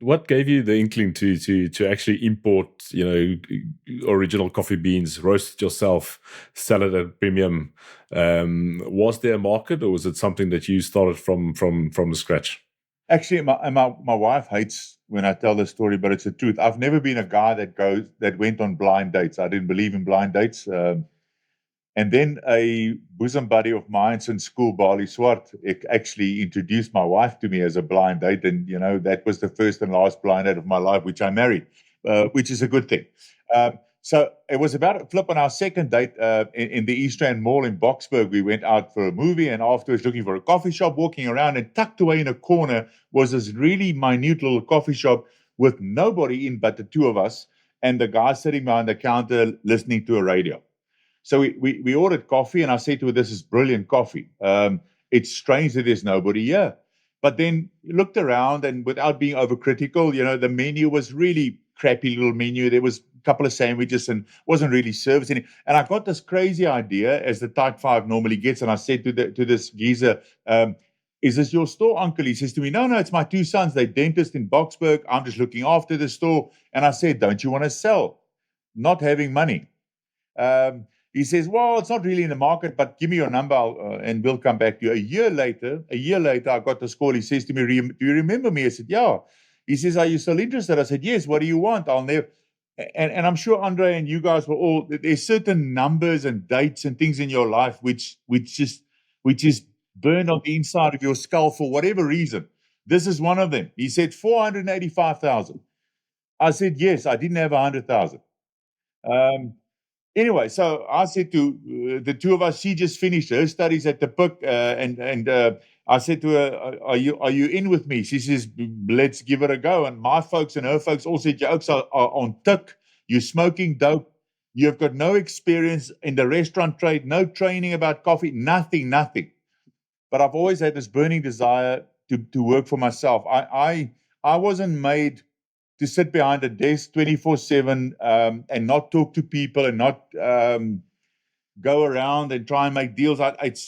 what gave you the inkling to actually import, original coffee beans, roast it yourself, sell it at premium? Was there a market, or was it something that you started from scratch? Actually, my wife hates when I tell this story, but it's the truth. I've never been a guy that went on blind dates. I didn't believe in blind dates. And then a bosom buddy of mine since school, Bali Swart, actually introduced my wife to me as a blind date. And, that was the first and last blind date of my life, which I married, which is a good thing. So it was about a flip on our second date in the East Rand Mall in Boksburg. We went out for a movie and afterwards looking for a coffee shop, walking around, and tucked away in a corner was this really minute little coffee shop with nobody in but the two of us and the guy sitting behind the counter listening to a radio. So we ordered coffee, and I said to her, "This is brilliant coffee. It's strange that there's nobody here." But then looked around, and without being overcritical, the menu was really crappy little menu. There was a couple of sandwiches and wasn't really servicing. And I got this crazy idea, as the Type 5 normally gets, and I said to this geezer, "Is this your store, uncle?" He says to me, No, it's my two sons. They're dentists in Boksburg. I'm just looking after the store. And I said, "Don't you want to sell?" Not having money. He says, "Well, it's not really in the market, but give me your number and we'll come back to you." A year later, I got this call. He says to me, "Do you remember me?" I said, "Yeah." He says, "Are you still interested?" I said, "Yes. What do you want?" I'll never. And I'm sure Andre and you guys were all. There's certain numbers and dates and things in your life which is burned on the inside of your skull for whatever reason. This is one of them. He said 485,000. I said yes. I didn't have 100,000. Anyway, so I said to the two of us, she just finished her studies at the PUC, and I said to her, "Are you in with me?" She says, "Let's give it a go." And my folks and her folks all said, "Your oaks are on tick. You're smoking dope. You've got no experience in the restaurant trade, no training about coffee, nothing." But I've always had this burning desire to work for myself. I wasn't made to sit behind a desk 24/7 and not talk to people and not go around and try and make deals. It's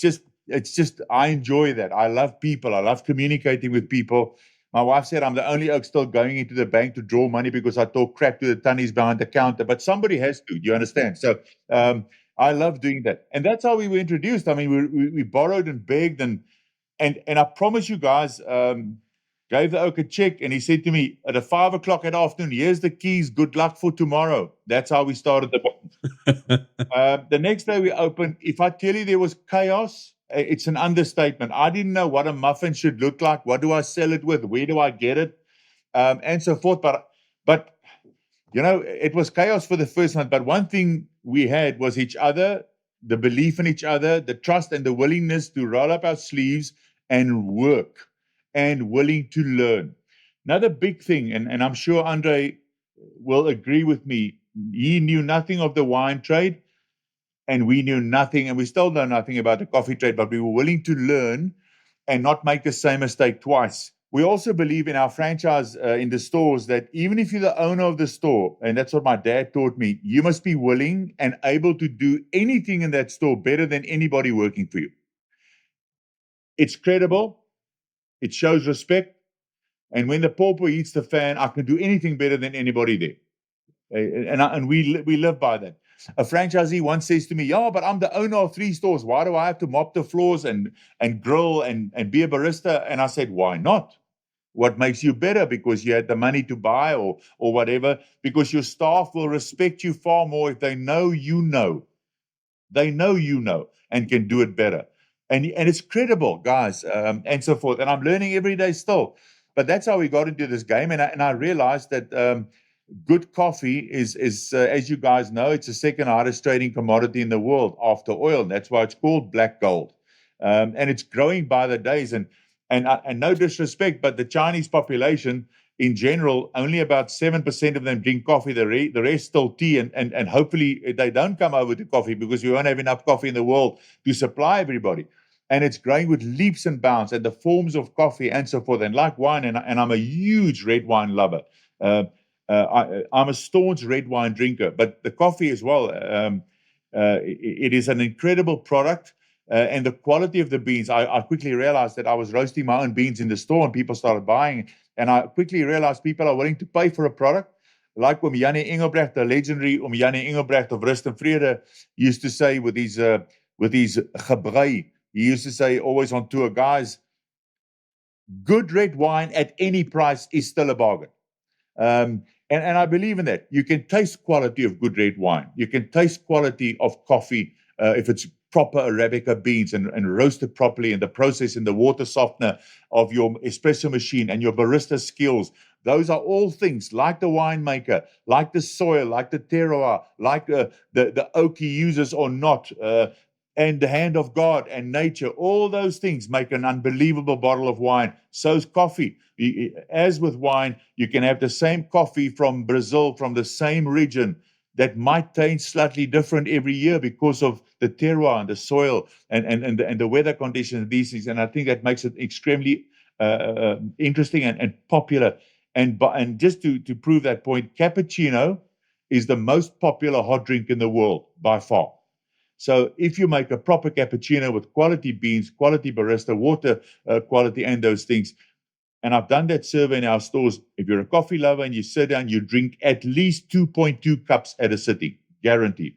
just I enjoy that. I love people. I love communicating with people. My wife said I'm the only oak still going into the bank to draw money because I talk crap to the tunnies behind the counter. But somebody has to. You understand? So I love doing that, and that's how we were introduced. I mean, we borrowed and begged, and I promise you guys. Gave the oak a check, and he said to me at 5 o'clock in the afternoon, "Here's the keys. Good luck for tomorrow." That's how we started the next day we opened. If I tell you there was chaos, it's an understatement. I didn't know what a muffin should look like. What do I sell it with? Where do I get it? And so forth. But it was chaos for the first month. But one thing we had was each other, the belief in each other, the trust and the willingness to roll up our sleeves and work and willing to learn. Another big thing, and I'm sure Andre will agree with me, he knew nothing of the wine trade, and we knew nothing, and we still know nothing about the coffee trade, but we were willing to learn and not make the same mistake twice. We also believe in our franchise in the stores that even if you're the owner of the store, and that's what my dad taught me, you must be willing and able to do anything in that store better than anybody working for you. It's credible. It shows respect. And when the pauper hits the fan, I can do anything better than anybody there. And we live by that. A franchisee once says to me, "Yeah, but I'm the owner of 3 stores. Why do I have to mop the floors and grill and be a barista?" And I said, "Why not? What makes you better? Because you had the money to buy or whatever. Because your staff will respect you far more if they know you know. They know you know and can do it better. And it's credible, guys, and so forth. And I'm learning every day still. But that's how we got into this game. And I realized that good coffee is as you guys know, it's the second hardest trading commodity in the world after oil. And that's why it's called black gold. And it's growing by the days. And no disrespect, but the Chinese population in general, only about 7% of them drink coffee. The rest still tea, and hopefully they don't come over to coffee because we won't have enough coffee in the world to supply everybody. And it's growing with leaps and bounds, and the forms of coffee and so forth. And like wine, and I'm a huge red wine lover. I'm a staunch red wine drinker, but the coffee as well. It is an incredible product. And the quality of the beans, I quickly realized that I was roasting my own beans in the store and people started buying. And I quickly realized people are willing to pay for a product. Like Jannie Engelbrecht, the legendary Jannie Engelbrecht of Rust and Vrede, used to say with his gebrei, he used to say always on tour, guys, good red wine at any price is still a bargain. And I believe in that. You can taste quality of good red wine. You can taste quality of coffee if it's proper Arabica beans and roasted properly in the process in the water softener of your espresso machine and your barista skills. Those are all things like the winemaker, like the soil, like the terroir, like the oak he uses or not, and the hand of God and nature. All those things make an unbelievable bottle of wine. So's coffee. As with wine, you can have the same coffee from Brazil, from the same region, that might taste slightly different every year because of the terroir and the soil and the weather conditions of these things. And I think that makes it extremely interesting and popular. And just to prove that point, cappuccino is the most popular hot drink in the world by far. So if you make a proper cappuccino with quality beans, quality barista, water quality, and those things, and I've done that survey in our stores, if you're a coffee lover and you sit down, you drink at least 2.2 cups at a sitting, guaranteed.